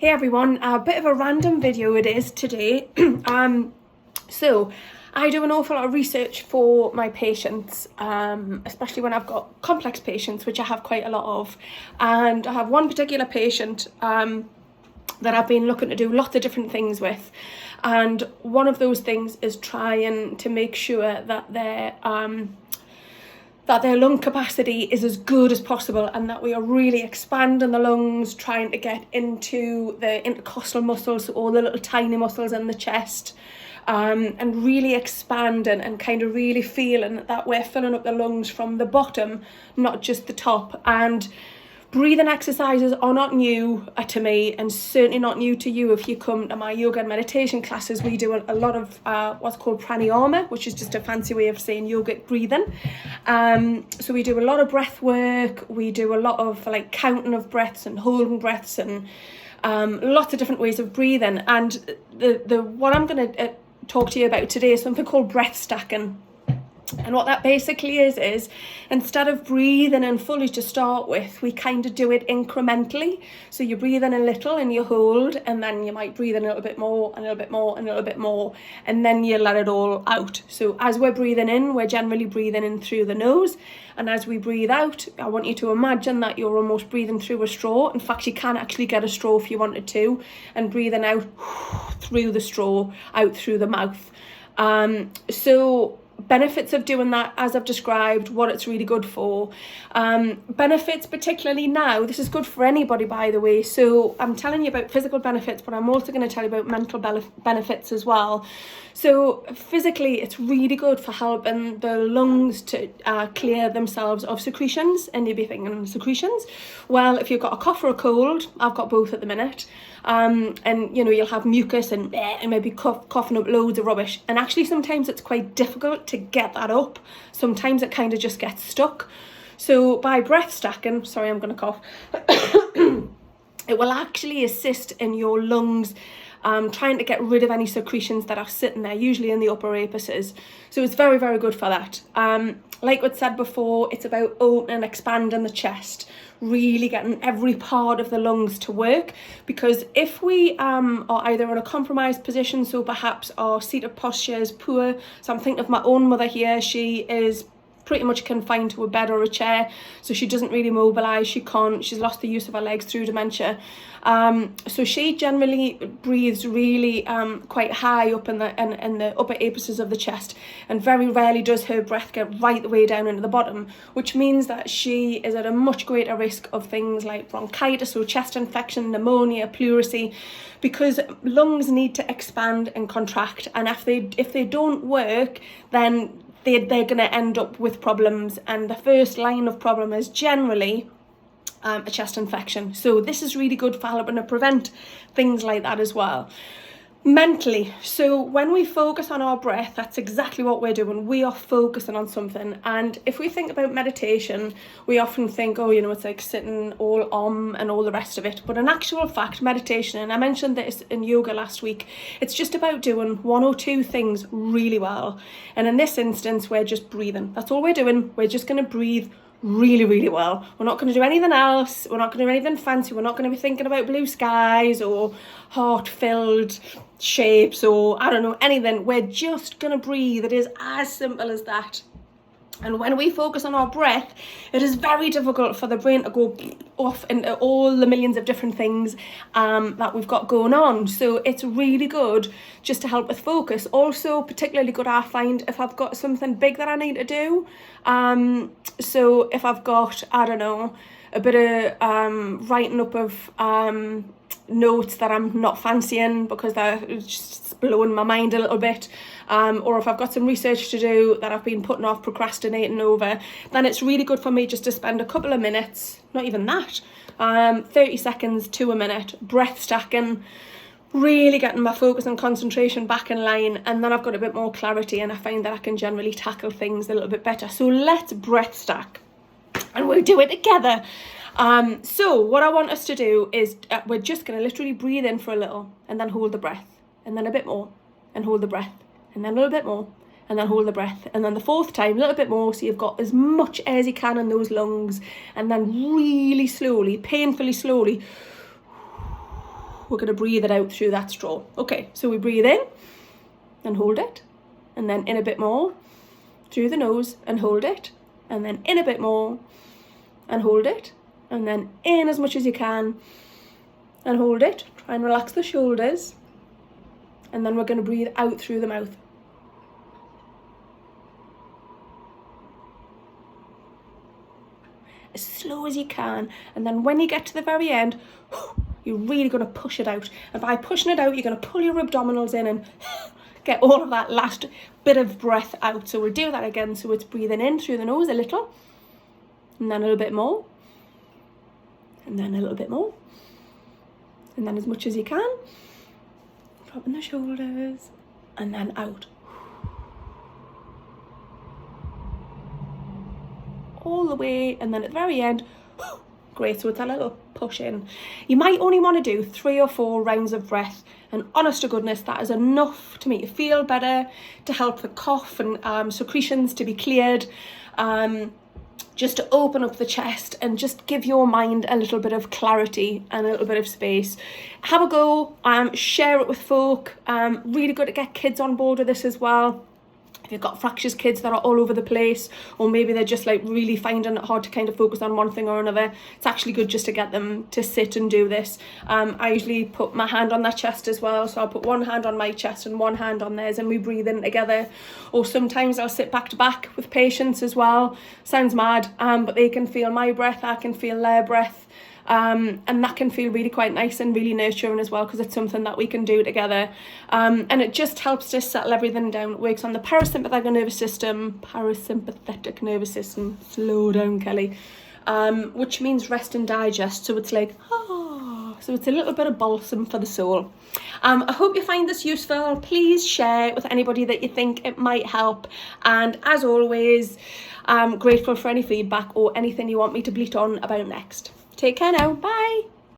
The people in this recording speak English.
Hey everyone, a bit of a random video it is today. So I do an awful lot of research for my patients, especially when I've got complex patients, which I have quite a lot of. And I have one particular patient that I've been looking to do lots of different things with. And one of those things is trying to make sure that their lung capacity is as good as possible, and that we are really expanding the lungs, trying to get into the intercostal muscles, all the little tiny muscles in the chest, and really expanding and kind of really feeling that we're filling up the lungs from the bottom, not just the top. And breathing exercises are not new to me, and certainly not new to you if you come to my yoga and meditation classes. We do a lot of what's called pranayama, which is just a fancy way of saying yogic breathing. So we do a lot of breath work. We do a lot of like counting of breaths and holding breaths and lots of different ways of breathing. And the what I'm going to talk to you about today is something called breath stacking. And what that basically is instead of breathing in fully to start with, we kind of do it incrementally. So you breathe in a little and you hold, and then you might breathe in a little bit more, and a little bit more, and a little bit more, and then you let it all out. So as we're breathing in, we're generally breathing in through the nose. And as we breathe out, I want you to imagine that you're almost breathing through a straw. In fact, you can actually get a straw if you wanted to, and breathing out through the straw, out through the mouth. So benefits of doing that, as I've described, what it's really good for. Benefits, particularly now, this is good for anybody, by the way. So I'm telling you about physical benefits, but I'm also going to tell you about mental benefits as well. So physically, it's really good for helping the lungs to clear themselves of secretions. And you'll be thinking, secretions? Well, if you've got a cough or a cold, I've got both at the minute. And you know, you'll have mucus and maybe coughing up loads of rubbish. And actually, sometimes it's quite difficult to get that up. Sometimes it kind of just gets stuck. So by breath stacking, sorry, I'm going to cough, it will actually assist in your lungs trying to get rid of any secretions that are sitting there, usually in the upper apices. So it's very, very good for that. Like what said before, it's about opening and expanding the chest, really getting every part of the lungs to work. Because if we are either in a compromised position, so perhaps our seated posture is poor. So I'm thinking of my own mother here. She is pretty much confined to a bed or a chair, so she doesn't really mobilise. She's lost the use of her legs through dementia. So she generally breathes really quite high up in the upper apices of the chest, and very rarely does her breath get right the way down into the bottom, which means that she is at a much greater risk of things like bronchitis, so chest infection, pneumonia, pleurisy, because lungs need to expand and contract, and if they don't work, then they're going to end up with problems. And the first line of problem is generally a chest infection. So this is really good for helping to prevent things like that as well. Mentally, so when we focus on our breath, that's exactly what we're doing. We are focusing on something. And if we think about meditation, we often think, oh, you know, it's like sitting all and all the rest of it. But in actual fact, meditation, and I mentioned this in yoga last week, it's just about doing one or two things really well. And in this instance, we're just breathing. That's all we're doing. We're just going to breathe really, really well. We're not going to do anything else. We're not going to do anything fancy. We're not going to be thinking about blue skies or heart-filled shapes or I don't know, anything. We're just going to breathe. It is as simple as that. And when we focus on our breath, it is very difficult for the brain to go off into all the millions of different things that we've got going on. So it's really good just to help with focus. Also, particularly good, I find, if I've got something big that I need to do. So if I've got, I don't know, a bit of writing up of notes that I'm not fancying because they're just blowing my mind a little bit, or if I've got some research to do that I've been putting off, procrastinating over, then it's really good for me just to spend a couple of minutes, not even that, 30 seconds to a minute, breath stacking, really getting my focus and concentration back in line, and then I've got a bit more clarity and I find that I can generally tackle things a little bit better. So let's breath stack and we'll do it together. So what I want us to do is we're just going to literally breathe in for a little and then hold the breath, and then a bit more and hold the breath, and then a little bit more and then hold the breath, and then the fourth time a little bit more, so you've got as much air as you can in those lungs, and then really slowly, painfully slowly we're going to breathe it out through that straw. Okay, so we breathe in and hold it, and then in a bit more through the nose and hold it, and then in a bit more and hold it, and then in as much as you can and hold it. Try and relax the shoulders, and then we're going to breathe out through the mouth. As slow as you can, and then when you get to the very end, you're really going to push it out, and by pushing it out you're going to pull your abdominals in and get all of that last bit of breath out. So we'll do that again. So it's breathing in through the nose a little, and then a little bit more, and then a little bit more, and then as much as you can, dropping the shoulders, and then out. All the way, and then at the very end, great, so it's a little push in. You might only want to do 3 or 4 rounds of breath, and honest to goodness, that is enough to make you feel better, to help the cough and secretions to be cleared, just to open up the chest and just give your mind a little bit of clarity and a little bit of space. Have a go, share it with folk. Really good to get kids on board with this as well. If you've got fractious kids that are all over the place, or maybe they're just like really finding it hard to kind of focus on one thing or another, it's actually good just to get them to sit and do this. I usually put my hand on their chest as well, so I'll put one hand on my chest and one hand on theirs, and we breathe in together. Or sometimes I'll sit back to back with patients as well. Sounds mad, but they can feel my breath, I can feel their breath. And that can feel really quite nice and really nurturing as well, because it's something that we can do together, and it just helps to settle everything down. It works on the parasympathetic nervous system, slow down Kelly, which means rest and digest. So it's like, so it's a little bit of balsam for the soul. I hope you find this useful. Please share it with anybody that you think it might help, and as always, I'm grateful for any feedback or anything you want me to bleat on about next. Take care now. Bye.